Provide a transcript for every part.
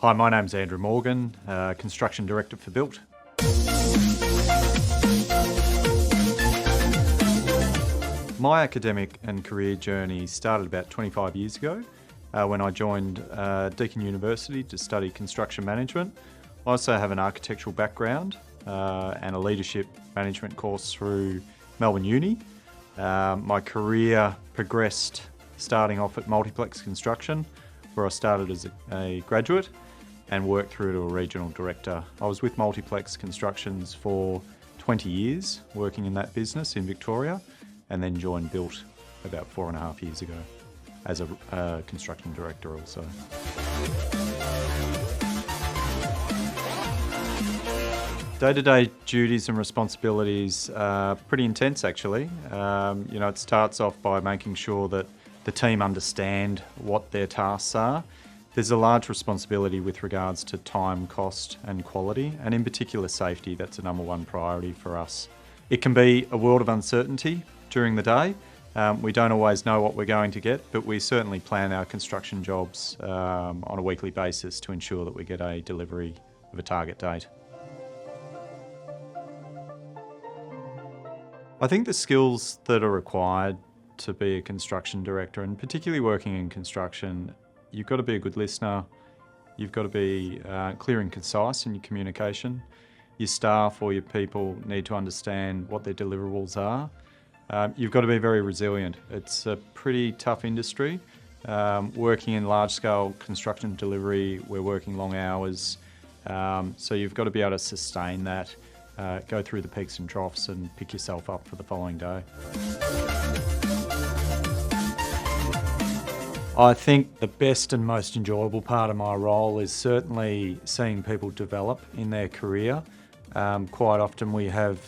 Hi, my name's Andrew Morgan, Construction Director for Built. My academic and career journey started about 25 years ago when I joined Deakin University to study construction management. I also have an architectural background and a leadership management course through Melbourne Uni. My career progressed starting off at Multiplex Construction, where I started as a graduate and worked through to a regional director. I was with Multiplex Constructions for 20 years, working in that business in Victoria, and then joined Built about 4.5 years ago as a construction director also. Day-to-day duties and responsibilities are pretty intense actually. It starts off by making sure that the team understand what their tasks are. There's a large responsibility with regards to time, cost and quality, and in particular safety. That's a number one priority for us. It can be a world of uncertainty during the day. We don't always know what we're going to get, but we certainly plan our construction jobs on a weekly basis to ensure that we get a delivery of a target date. I think the skills that are required to be a construction director, and particularly working in construction, you've got to be a good listener, you've got to be clear and concise in your communication. Your staff or your people need to understand what their deliverables are. You've got to be very resilient. It's a pretty tough industry. Working in large-scale construction delivery, we're working long hours, so you've got to be able to sustain that, go through the peaks and troughs and pick yourself up for the following day. I think the best and most enjoyable part of my role is certainly seeing people develop in their career. Quite often we have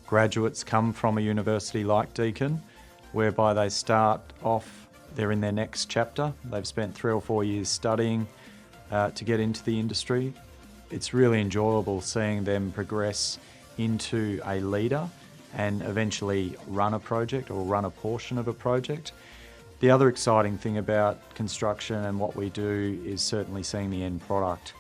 graduates come from a university like Deakin, whereby they start off, they're in their next chapter. They've spent 3 or 4 years studying to get into the industry. It's really enjoyable seeing them progress into a leader and eventually run a project or run a portion of a project. The other exciting thing about construction and what we do is certainly seeing the end product.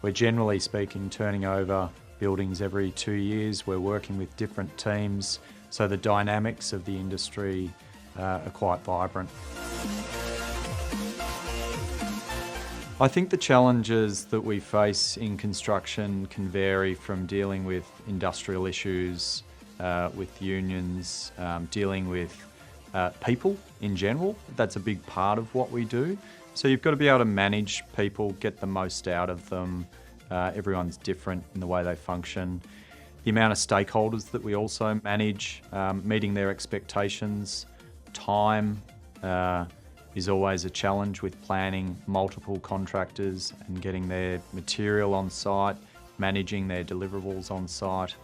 We're generally speaking turning over buildings every 2 years. We're working with different teams, so the dynamics of the industry are quite vibrant. I think the challenges that we face in construction can vary from dealing with industrial issues, with unions, dealing with people in general. That's a big part of what we do. So you've got to be able to manage people, get the most out of them. Everyone's different in the way they function. The amount of stakeholders that we also manage, meeting their expectations. Time is always a challenge with planning multiple contractors and getting their material on site, managing their deliverables on site.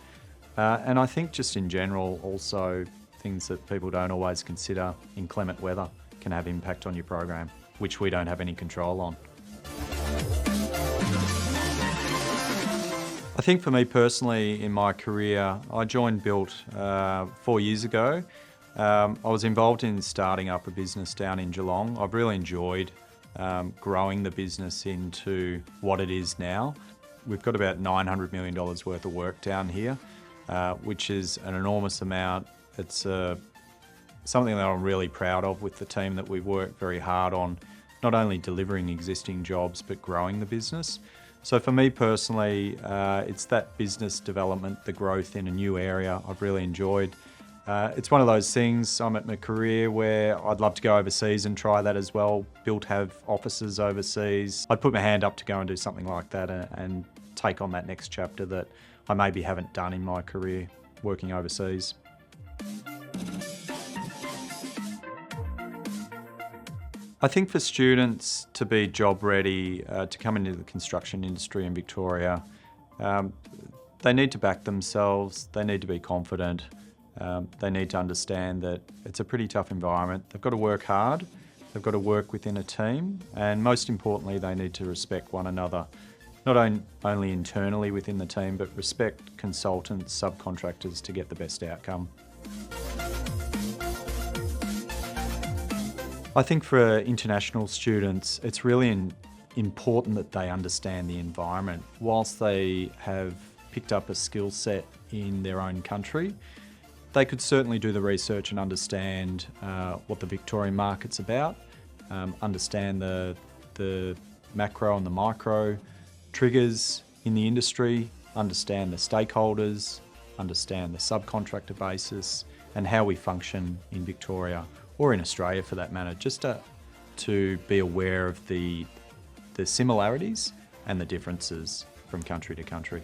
And I think just in general also things that people don't always consider, inclement weather can have impact on your program, which we don't have any control on. I think for me personally in my career, I joined Built 4 years ago. I was involved in starting up a business down in Geelong. I've really enjoyed growing the business into what it is now. We've got about $900 million worth of work down here, which is an enormous amount. It's something that I'm really proud of with the team, that we've worked very hard on not only delivering existing jobs but growing the business. So for me personally, it's that business development, the growth in a new area I've really enjoyed. It's one of those things, I'm at my career where I'd love to go overseas and try that as well. Built have offices overseas. I'd put my hand up to go and do something like that and take on that next chapter that I maybe haven't done in my career working overseas. I think for students to be job ready, to come into the construction industry in Victoria, they need to back themselves, they need to be confident, they need to understand that it's a pretty tough environment. They've got to work hard, they've got to work within a team, and most importantly they need to respect one another. Not only internally within the team, but respect consultants, subcontractors to get the best outcome. I think for international students, it's really important that they understand the environment. Whilst they have picked up a skill set in their own country, they could certainly do the research and understand what the Victorian market's about, understand the macro and the micro triggers in the industry, understand the stakeholders, understand the subcontractor basis, and how we function in Victoria, or in Australia for that matter, just to be aware of the similarities and the differences from country to country.